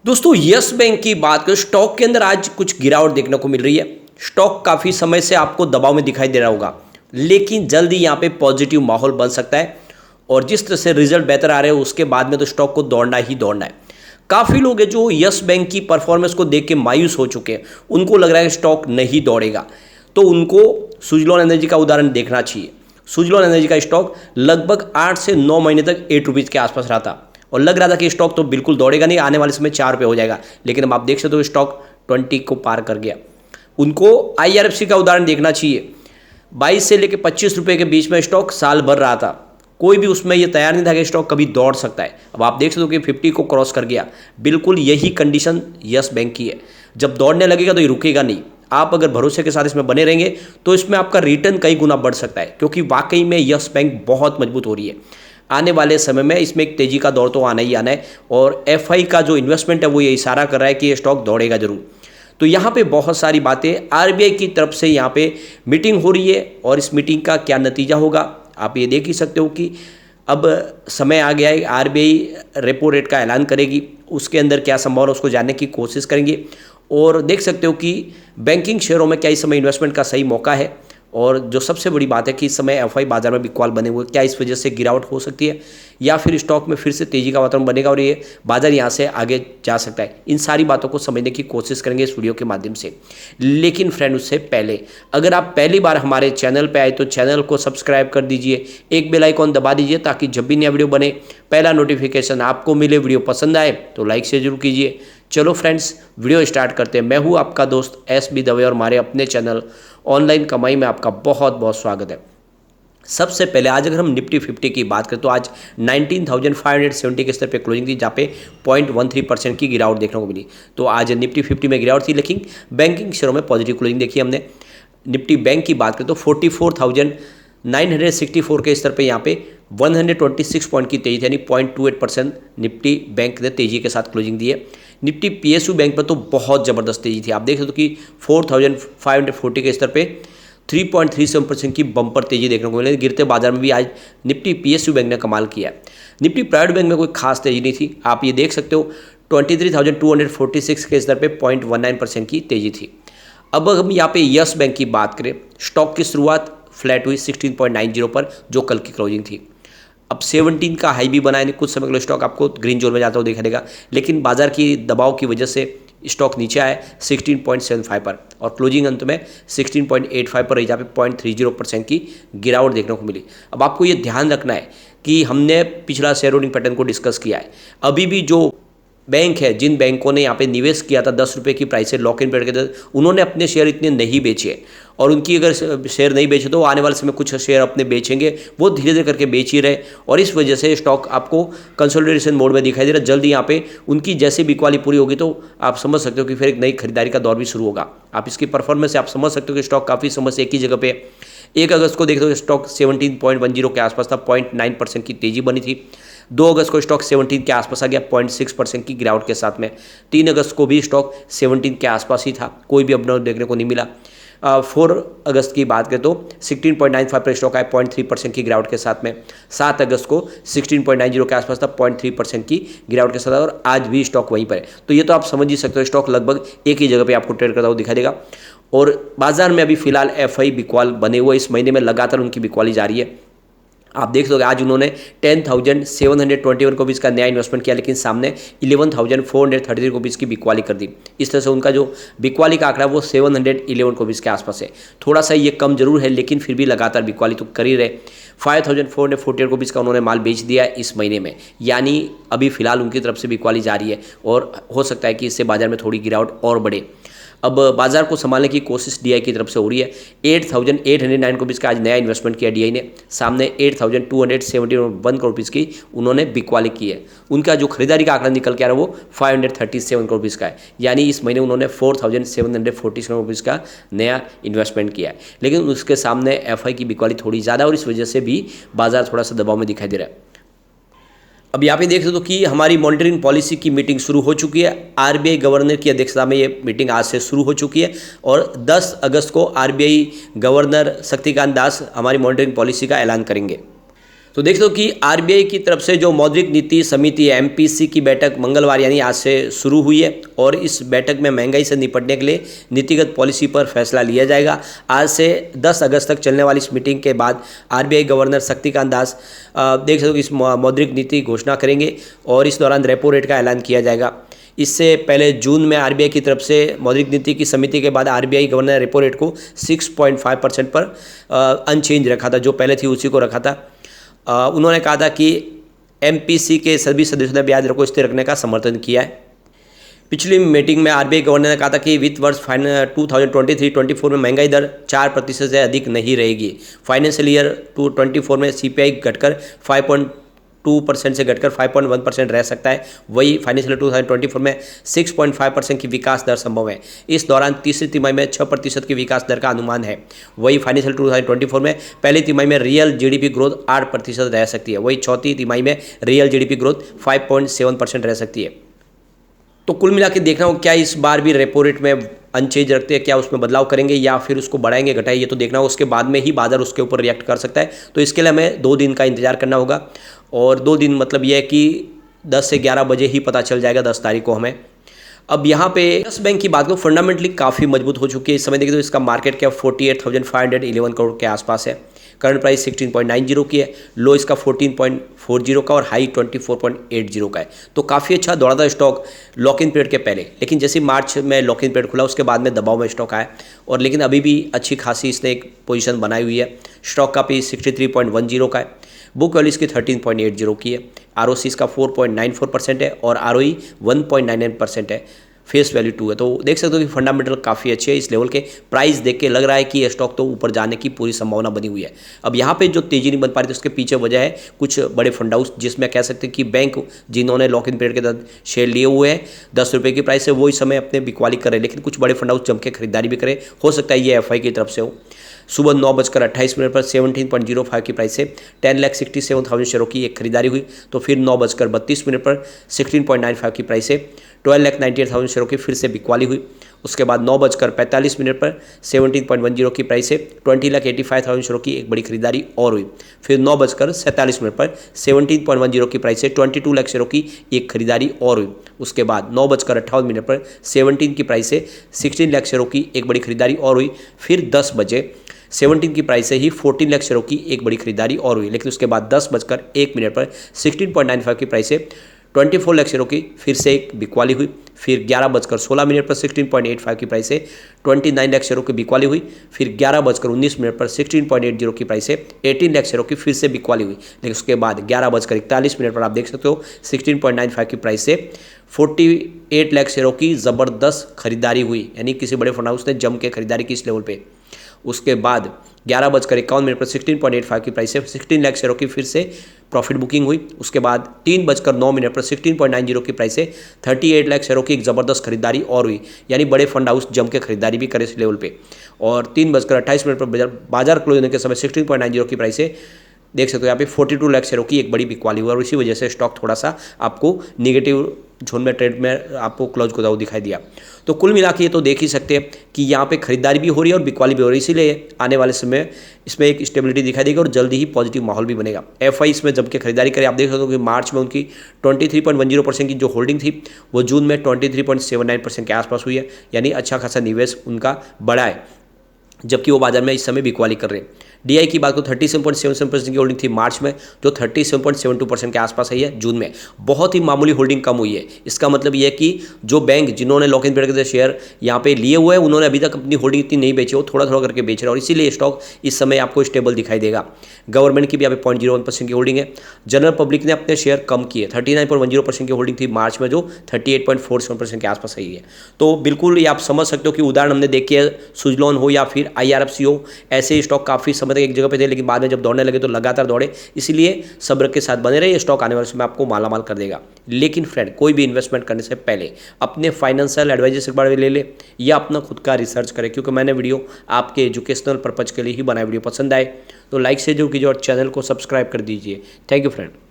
दोस्तों yes bank की बात करें, स्टॉक के अंदर आज कुछ गिरावट देखने को मिल रही है। स्टॉक काफ़ी समय से आपको दबाव में दिखाई दे रहा होगा, लेकिन जल्दी यहाँ पे पॉजिटिव माहौल बन सकता है। और जिस तरह से रिजल्ट बेहतर आ रहे हैं उसके बाद में तो स्टॉक को दौड़ना ही दौड़ना है। काफ़ी लोग हैं जो यस बैंक की परफॉर्मेंस को देख के मायूस हो चुके हैं, उनको लग रहा है कि स्टॉक नहीं दौड़ेगा, तो उनको सुजलॉन एनर्जी का उदाहरण देखना चाहिए। सुजलॉन एनर्जी का स्टॉक लगभग 8 से 9 महीने तक 8 रुपीज़ के आसपास रहा था और लग रहा था कि स्टॉक तो बिल्कुल दौड़ेगा नहीं, आने वाले समय 4 रुपये हो जाएगा, लेकिन अब आप देख सकते हो स्टॉक 20 को पार कर गया। उनको IRFC का उदाहरण देखना चाहिए। 22 से लेकर 25 रुपये के बीच में स्टॉक साल भर रहा था, कोई भी उसमें ये तैयार नहीं था कि स्टॉक कभी दौड़ सकता है। अब आप देख सकते हो कि 50 को क्रॉस कर गया। बिल्कुल यही कंडीशन यस बैंक की है। जब दौड़ने लगेगा तो ये रुकेगा नहीं। आप अगर भरोसे के साथ इसमें बने रहेंगे तो इसमें आपका रिटर्न कई गुना बढ़ सकता है, क्योंकि वाकई में यस बैंक बहुत मजबूत हो रही है। आने वाले समय में इसमें एक तेजी का दौर तो आना ही आना है, और FI का जो इन्वेस्टमेंट है वो ये इशारा कर रहा है कि ये स्टॉक दौड़ेगा जरूर। तो यहाँ पे बहुत सारी बातें RBI की तरफ से यहाँ पे मीटिंग हो रही है, और इस मीटिंग का क्या नतीजा होगा आप ये देख ही सकते हो कि अब समय आ गया है। RBI रेपो रेट का ऐलान करेगी, उसके अंदर क्या संभावना है उसको जानने की कोशिश करेंगे। और देख सकते हो कि बैंकिंग शेयरों में क्या इस समय इन्वेस्टमेंट का सही मौका है। और जो सबसे बड़ी बात है कि इस समय FI बाजार में बिकवाल बने हुए, क्या इस वजह से गिरावट हो सकती है या फिर स्टॉक में फिर से तेजी का वातावरण बनेगा और ये बाजार यहाँ से आगे जा सकता है। इन सारी बातों को समझने की कोशिश करेंगे इस वीडियो के माध्यम से। लेकिन फ्रेंड, उससे पहले अगर आप पहली बार हमारे चैनल पर आए तो चैनल को सब्सक्राइब कर दीजिए, एक बेल आइकॉन दबा दीजिए ताकि जब भी नया वीडियो बने पहला नोटिफिकेशन आपको मिले। वीडियो पसंद आए तो लाइक शेयर जरूर कीजिए। चलो फ्रेंड्स, वीडियो स्टार्ट करते हैं। मैं हूँ आपका दोस्त SB दवे और हमारे अपने चैनल ऑनलाइन कमाई में आपका बहुत बहुत स्वागत है। सबसे पहले आज अगर हम निफ्टी 50 की बात करें तो आज 19,570 के स्तर पे क्लोजिंग थी, जहाँ पे 0.13% की गिरावट देखने को मिली। तो आज निफ्टी 50 में गिरावट थी, लेकिन बैंकिंग शेयरों में पॉजिटिव क्लोजिंग देखी हमने। निफ्टी बैंक की बात करें तो 44,964 के स्तर पे यहाँ पे 126 पॉइंट की तेजी थी, यानी 0.28% निफ्टी बैंक ने तेजी के साथ क्लोजिंग दी है। निफ्टी PSU बैंक पर तो बहुत ज़बरदस्त तेजी थी। आप देख सकते हो कि 4,540 के स्तर पे 3.37% की बम्पर तेजी देखने को मिली। गिरते बाजार में भी आज निफ्टी PSU बैंक ने कमाल किया है। निफ्टी प्राइवेट बैंक में कोई खास तेजी नहीं थी। आप ये देख सकते हो 23,246 के स्तर पे 0.19% की तेजी थी। अब हम यहाँ पे यस बैंक की बात करें, स्टॉक की शुरुआत फ्लैट हुई 16.90 पर, जो कल की क्लोजिंग थी। अब 17 का हाई भी बनाया, कुछ समय के लिए स्टॉक आपको ग्रीन जोन में जाता हुआ दिखाई देगा, लेकिन बाजार की दबाव की वजह से स्टॉक नीचे आया 16.75 पर और क्लोजिंग अंत में 16.85 पर रही, जहाँ पे 0.30% की गिरावट देखने को मिली। अब आपको ये ध्यान रखना है कि हमने पिछला शेयर होल्डिंग पैटर्न को डिस्कस किया है। अभी भी जो बैंक है, जिन बैंकों ने यहाँ पे निवेश किया था 10 रुपये की प्राइस से लॉक इन पीरियड के तहत, उन्होंने अपने शेयर इतने नहीं बेचे, और उनकी अगर शेयर नहीं बेचे तो आने वाले समय कुछ शेयर अपने बेचेंगे, वो धीरे धीरे करके बेच ही रहे, और इस वजह से स्टॉक आपको कंसोलिडेशन मोड में दिखाई दे रहा है। जल्दी यहाँ पे उनकी जैसी बिकवाली पूरी होगी तो आप समझ सकते हो कि फिर एक नई खरीदारी का दौर भी शुरू होगा। आप इसकी परफॉर्मेंस से आप समझ सकते हो कि स्टॉक काफ़ी समय से एक ही जगह पे। 1 अगस्त को देखते हो स्टॉक 17.10 के आसपास था, 0.9% की तेजी बनी थी। 2 अगस्त को स्टॉक 17 के आसपास आ गया 0.6% की गिरावट के साथ में। 3 अगस्त को भी स्टॉक 17 के आसपास ही था, कोई भी अपना देखने को नहीं मिला। 4 अगस्त की बात करें तो 16.95 पर स्टॉक आया 0.3% की गिरावट के साथ में। 7 अगस्त को 16.90 के आसपास था, 0.3% की गिरावट के साथ, और आज भी स्टॉक वहीं पर है। तो ये तो आप समझ ही सकते हो स्टॉक लगभग एक ही जगह पे आपको ट्रेड करता हुआ दिखाई देगा। और बाजार में अभी फिलहाल FI बिकवाल बने हुए, इस महीने में लगातार उनकी बिकवाली जारी है। आप देख सकते आज उन्होंने 10,721 रुपीज़ का नया इन्वेस्टमेंट किया, लेकिन सामने 11,433 रुपीज़ की बिकवाली कर दी। इस तरह से उनका जो बिकवाली का आंकड़ा वो 711 रुपीज़ के आसपास है। थोड़ा सा ये कम जरूर है, लेकिन फिर भी लगातार बिकवाली तो कर ही रहे। 5,448 रुपीज़ का उन्होंने माल बेच दिया इस महीने में, यानी अभी फिलहाल उनकी तरफ से बिकवाली जारी है, और हो सकता है कि इससे बाजार में थोड़ी गिरावट और बढ़े। अब बाजार को संभालने की कोशिश DI की तरफ से हो रही है। 8,809 रुपीज़ का आज नया इन्वेस्टमेंट किया DI ने, सामने 8,271 रुपीज़ की उन्होंने बिकवाली की है। उनका जो खरीदारी का आंकड़ा निकल के आ रहा है वो 537 रुपीज़ का है, यानी इस महीने उन्होंने 4,747 रुपीज़ का नया इन्वेस्टमेंट किया है। लेकिन उसके सामने FI की बिकवाली थोड़ी ज़्यादा, और इस वजह से भी बाजार थोड़ा सा दबाव में दिखाई दे रहा है। अब यहाँ पे देख सकते हो कि हमारी मॉनिटरिंग पॉलिसी की मीटिंग शुरू हो चुकी है। RBI गवर्नर की अध्यक्षता में ये मीटिंग आज से शुरू हो चुकी है, और 10 अगस्त को RBI गवर्नर शक्तिकांत दास हमारी मॉनिटरिंग पॉलिसी का ऐलान करेंगे। तो देख लो कि आरबीआई की तरफ से जो मौद्रिक नीति समिति है एमपीसी की बैठक मंगलवार यानी आज से शुरू हुई है और इस बैठक में महंगाई से निपटने के लिए नीतिगत पॉलिसी पर फैसला लिया जाएगा। आज से 10 अगस्त तक चलने वाली इस मीटिंग के बाद आरबीआई गवर्नर शक्तिकांत दास देख सकते हो कि इस मौद्रिक नीति घोषणा करेंगे और इस दौरान रेपो रेट का ऐलान किया जाएगा। इससे पहले जून में आरबीआई की तरफ से मौद्रिक नीति की समिति के बाद आरबीआई गवर्नर ने रेपो रेट को 6.5% पर अनचेंज रखा था, जो पहले थी उसी को रखा था। उन्होंने कहा था कि एमपीसी के सभी सदस्यों ने ब्याज दर को स्थिर रखने का समर्थन किया है। पिछली मीटिंग में आरबीआई गवर्नर ने कहा था कि वित्त वर्ष 2023-24 में महंगाई दर 4% से अधिक नहीं रहेगी। फाइनेंशियल ईयर 2024 में सीपीआई घटकर 5.2% से घटकर 5.1% रह सकता है। वही फाइनेंशियल 2024 में 6.5% की विकास दर संभव है। इस दौरान तीसरी तिमाही में 6% की विकास दर का अनुमान है। वही फाइनेंशियल 2024 में पहली तिमाही में रियल जीडीपी ग्रोथ 8% रह सकती है। वही चौथी तिमाही में रियल जीडीपी ग्रोथ 5.7% रह सकती है। तो कुल मिला के देखना हो क्या इस बार भी रेपो रेट में अनचेंज रखते हैं, क्या उसमें बदलाव करेंगे या फिर उसको बढ़ाएंगे घटाएंगे, ये तो देखना हो। उसके बाद में ही बाजार उसके ऊपर रिएक्ट कर सकता है। तो इसके लिए हमें 2 दिन का इंतजार करना होगा और 2 दिन मतलब ये है कि 10 से 11 बजे ही पता चल जाएगा 10 तारीख को हमें। अब यहाँ पे यस बैंक की बात करो, फंडामेंटली काफ़ी मजबूत हो चुकी है। इस समय देखिए तो इसका मार्केट कैप 48,511 करोड़ के आसपास है। करंट प्राइस 16.90 की है, लो इसका 14.40 का और हाई 24.80 का है। तो काफ़ी अच्छा दौड़ा था स्टॉक लॉक इन पीरियड के पहले, लेकिन जैसे मार्च में लॉक इन पीरियड खुला उसके बाद में दबाव में स्टॉक आया और लेकिन अभी भी अच्छी खासी इसने एक पोजीशन बनाई हुई है। स्टॉक का पी 63.10 का है, बुक वैल्यू इसकी 13.80 की है, आरओसी इसका 4.94% है और आरओई 1.99% है, फेस वैल्यू 2 है। तो देख सकते हो कि फंडामेंटल काफ़ी अच्छे है। इस लेवल के प्राइस देख के लग रहा है कि ये स्टॉक तो ऊपर जाने की पूरी संभावना बनी हुई है। अब यहाँ पे जो तेजी नहीं बन पा रही थी उसके पीछे वजह है कुछ बड़े फंड हाउस, जिसमें कह सकते हैं कि बैंक जिन्होंने लॉक इन पीरियड के तहत शेयर लिए हुए हैं 10 रुपये की प्राइस से, वो इस समय अपने बिकवाली कर रहे हैं, लेकिन कुछ बड़े फंड हाउस जम के खरीदारी भी करें। हो सकता है ये एफआई की तरफ से हो। सुबह 9:28 पर 17.05 की प्राइस से 10,67,000 शेयरों की एक खरीदारी हुई। तो फिर 9:32 पर 16.95 की प्राइस से 12,98,000 शेयरों की फिर से बिकवाली हुई। उसके बाद 9:45 पर 17.10 की प्राइस से 20,85,000 शेयरों की एक बड़ी खरीदारी और हुई। फिर 9:47 पर 17.10 की प्राइस से 22 लाख शेयरों की एक खरीदारी और हुई। उसके बाद 9:58 पर 17 की प्राइस से 16 लाख शेयरों की एक बड़ी खरीदारी और हुई। फिर 10 बजे 17 की प्राइस से ही 14 लाख शेयरों की एक बड़ी खरीदारी और हुई। लेकिन उसके बाद 10:01 पर 16.95 की प्राइस से 24 लाख शेयरों की फिर से एक बिकवाली हुई। फिर 11:16 पर 16.85 की प्राइस से 29 लाख शेयरों की बिकवाली हुई। फिर 11:19 पर 16.80 की प्राइस से 18 लाख शेयरों की फिर से बिकवाली हुई। लेकिन उसके बाद 11:41 पर आप देख सकते हो 16.95 की प्राइस से 48 लाख शेयरों की ज़बरदस्त खरीदारी हुई, यानी किसी बड़े फंड हाउस ने जम के खरीदारी की इस लेवल पे। उसके बाद 11:51 पर 16.85 की प्राइस से 16 लाख शेयरों की फिर से प्रॉफिट बुकिंग हुई। उसके बाद 3:09 पर 16.90 की प्राइस से 38 लाख शेयरों की एक ज़बरदस्त खरीदारी और हुई, यानी बड़े फंड हाउस जम के खरीदारी भी करे इस लेवल पे। और 3:28 पर बाजार क्लोज होने के समय 16.90 की प्राइस से देख सकते हो यहाँ पे 42 लाख शेयरों की एक बड़ी बिकवाली हुई और इसी वजह से स्टॉक थोड़ा सा आपको नेगेटिव जोन में ट्रेड में आपको क्लोज होता हुआ दिखाई दिया। तो कुल मिला के ये तो देख ही सकते हैं कि यहाँ पे खरीदारी भी हो रही है और बिकवाली भी हो रही है, इसीलिए आने वाले समय इसमें एक स्टेबिलिटी दिखाई देगी और जल्दी ही पॉजिटिव माहौल भी बनेगा। एफआई इसमें जब के खरीदारी करें, आप देख सकते हो कि मार्च में उनकी 23.10% की जो होल्डिंग थी वो जून में 23.79% के आसपास हुई है, यानी अच्छा खासा निवेश उनका बढ़ा है, जबकि वो बाजार में इस समय बिकवाली कर रहे हैं। डीआई की बात को 37.77% की होल्डिंग थी मार्च में, जो 37.72% के आसपास आई है जून में। बहुत ही मामूली होल्डिंग कम हुई है। इसका मतलब ये है कि जो बैंक जिन्होंने लॉक इन पीरियड के शेयर यहाँ पे लिए हुए हैं उन्होंने अभी तक अपनी होल्डिंग इतनी नहीं बेची, वो थोड़ा थोड़ा करके बेच रहे हैं और इसीलिए स्टॉक इस समय आपको स्टेबल दिखाई देगा। गवर्नमेंट की भी यहाँ पे 0.01% की होल्डिंग है। जनरल पब्लिक ने अपने शेयर कम किए, 39.10% की होल्डिंग थी मार्च में, जो 38.47% के आसपास आई है। तो बिल्कुल ये आप समझ सकते हो कि उदाहरण हमने देखे है, सुजलॉन हो या फिर IRFC हो, ऐसे स्टॉक काफ़ी समय तक एक जगह पे थे, लेकिन बाद में जब दौड़ने लगे तो लगातार दौड़े। इसीलिए सब्र के साथ बने रहे, स्टॉक आने वाले समय आपको मालामाल कर देगा। लेकिन फ्रेंड, कोई भी इन्वेस्टमेंट करने से पहले अपने फाइनेंशियल एडवाइजर से बारे में ले ले या अपना खुद का रिसर्च करें, क्योंकि मैंने वीडियो आपके एजुकेशनल पर्पज़ के लिए ही बनाया। वीडियो पसंद आए तो लाइक से जरूर कीजिए और चैनल को सब्सक्राइब कर दीजिए। Thank you friend.